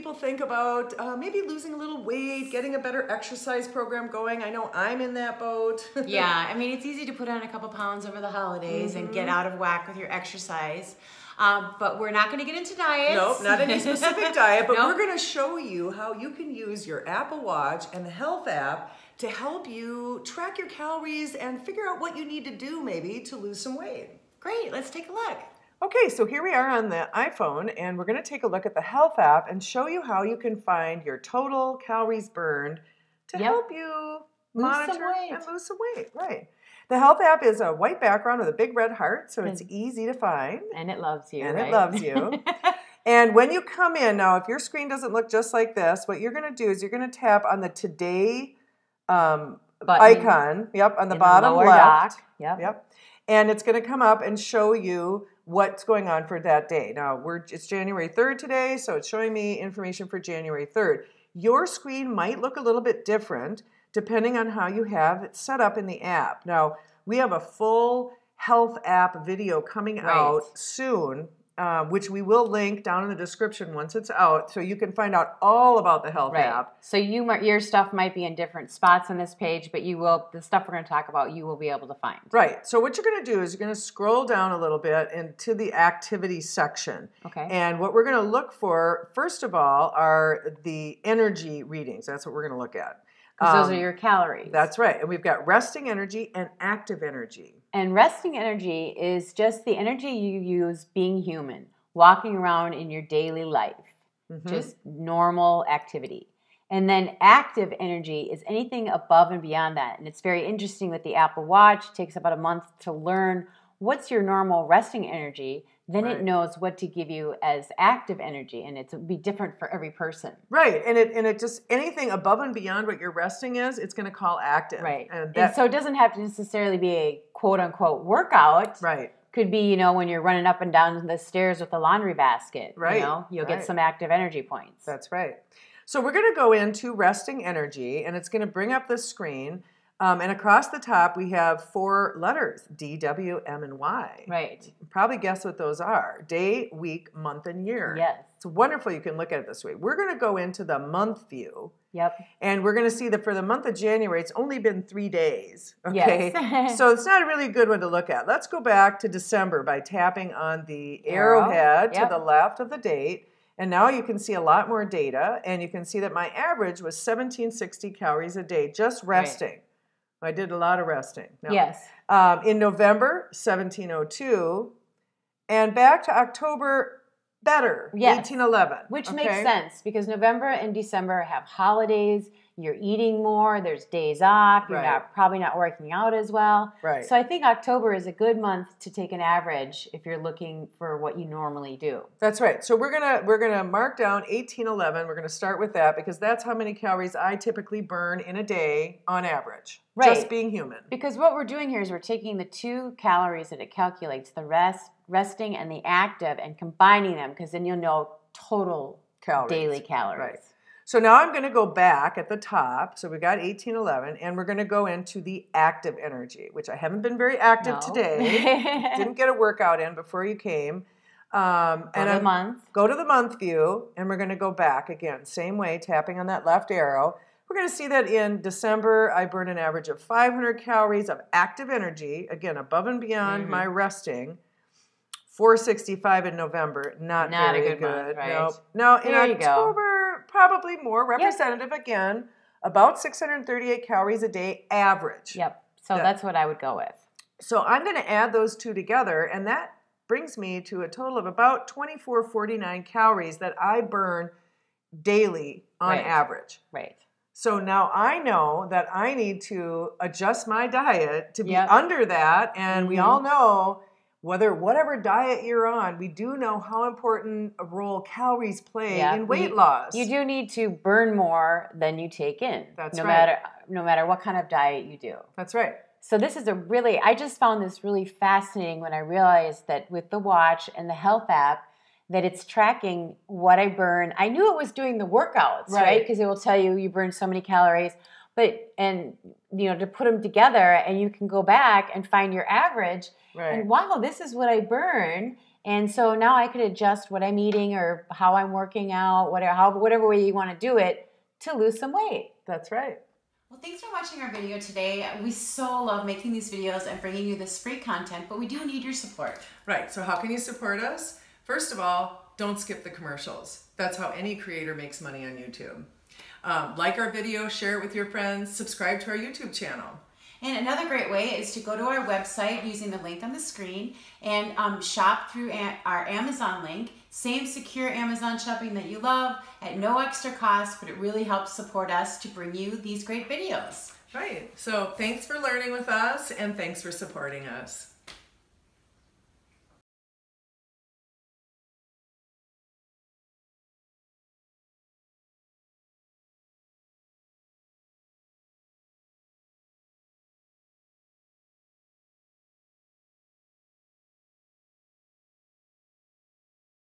people think about maybe losing a little weight, getting a better exercise program going. I know I'm in that boat. Yeah, I mean, it's easy to put on a couple pounds over the holidays and get out of whack with your exercise. But we're not going to get into diets. Nope, not any specific diet, but Nope. we're going to show you how you can use your Apple Watch and the Health app to help you track your calories and figure out what you need to do maybe to lose some weight. Great, let's take a look. Okay, so here we are on the iPhone, and we're going to take a look at the Health app and show you how you can find your total calories burned to help you monitor and lose some weight. Right. The Health app is a white background with a big red heart, so it's easy to find. And it loves you, And right? it loves you. And when you come in, now if your screen doesn't look just like this, what you're going to do is you're going to tap on the Today icon, on the bottom left. Yep. And it's going to come up and show you what's going on for that day. Now, it's January 3rd today, so it's showing me information for January 3rd. Your screen might look a little bit different depending on how you have it set up in the app. Now, we have a full Health app video coming out soon, which we will link down in the description once it's out, so you can find out all about the Health app. So your stuff might be in different spots on this page, but the stuff we're going to talk about, you will be able to find. Right. So what you're going to do is you're going to scroll down a little bit into the activity section. Okay. And what we're going to look for, first of all, are the energy readings. That's what we're going to look at. Because those are your calories. That's right. And we've got resting energy and active energy. And resting energy is just the energy you use being human, walking around in your daily life, just normal activity. And then active energy is anything above and beyond that. And it's very interesting with the Apple Watch. It takes about a month to learn what's your normal resting energy. Then it knows what to give you as active energy, and it'll be different for every person. Right, and it just, anything above and beyond what your resting is, it's going to call active. Right, and so it doesn't have to necessarily be a quote-unquote workout. Right. Could be, when you're running up and down the stairs with the laundry basket. Right. You'll get some active energy points. That's right. So we're going to go into resting energy, and it's going to bring up the screen. And across the top, we have 4 letters, D, W, M, and Y. Right. You can probably guess what those are. Day, week, month, and year. Yes. It's wonderful you can look at it this way. We're going to go into the month view. Yep. And we're going to see that for the month of January, it's only been 3 days. Okay. Yes. So it's not a really good one to look at. Let's go back to December by tapping on the arrowhead to the left of the date. And now you can see a lot more data. And you can see that my average was 1760 calories a day, just resting. Right. I did a lot of resting. No. Yes. In November, 1702. And back to October, better, 1811. Which makes sense because November and December have holidays. You're eating more. There's days off. You're probably not working out as well. Right. So I think October is a good month to take an average if you're looking for what you normally do. That's right. So we're gonna mark down 1811. We're gonna start with that because that's how many calories I typically burn in a day on average. Right. Just being human. Because what we're doing here is we're taking the 2 calories that it calculates, the resting and the active, and combining them because then you'll know total daily calories. Right. So now I'm going to go back at the top. So we got 1811, and we're going to go into the active energy, which I haven't been very active today. Didn't get a workout in before you came. Go to the month view, and we're going to go back again. Same way, tapping on that left arrow. We're going to see that in December, I burn an average of 500 calories of active energy, again, above and beyond my resting. 465 in November, not very a good month, right? Nope. No, in October, probably more representative again, about 638 calories a day average. Yep, so that's what I would go with. So I'm going to add those 2 together, and that brings me to a total of about 2449 calories that I burn daily on average. Right. So now I know that I need to adjust my diet to be under that, and we all know whatever diet you're on, we do know how important a role calories play in weight loss. You do need to burn more than you take in. That's no matter what kind of diet you do. That's right. So this is I just found this really fascinating when I realized that with the watch and the Health app, that it's tracking what I burn. I knew it was doing the workouts, right? Because it will tell you burn so many calories. To put them together, and you can go back and find your average. Right. And wow, this is what I burn. And so now I could adjust what I'm eating or how I'm working out, whatever way you want to do it to lose some weight. That's right. Well, thanks for watching our video today. We so love making these videos and bringing you this free content, but we do need your support. Right, so how can you support us? First of all, don't skip the commercials. That's how any creator makes money on YouTube. Like our video, share it with your friends, subscribe to our YouTube channel. And another great way is to go to our website using the link on the screen and shop through our Amazon link. Same secure Amazon shopping that you love at no extra cost, but it really helps support us to bring you these great videos. Right. So thanks for learning with us and thanks for supporting us.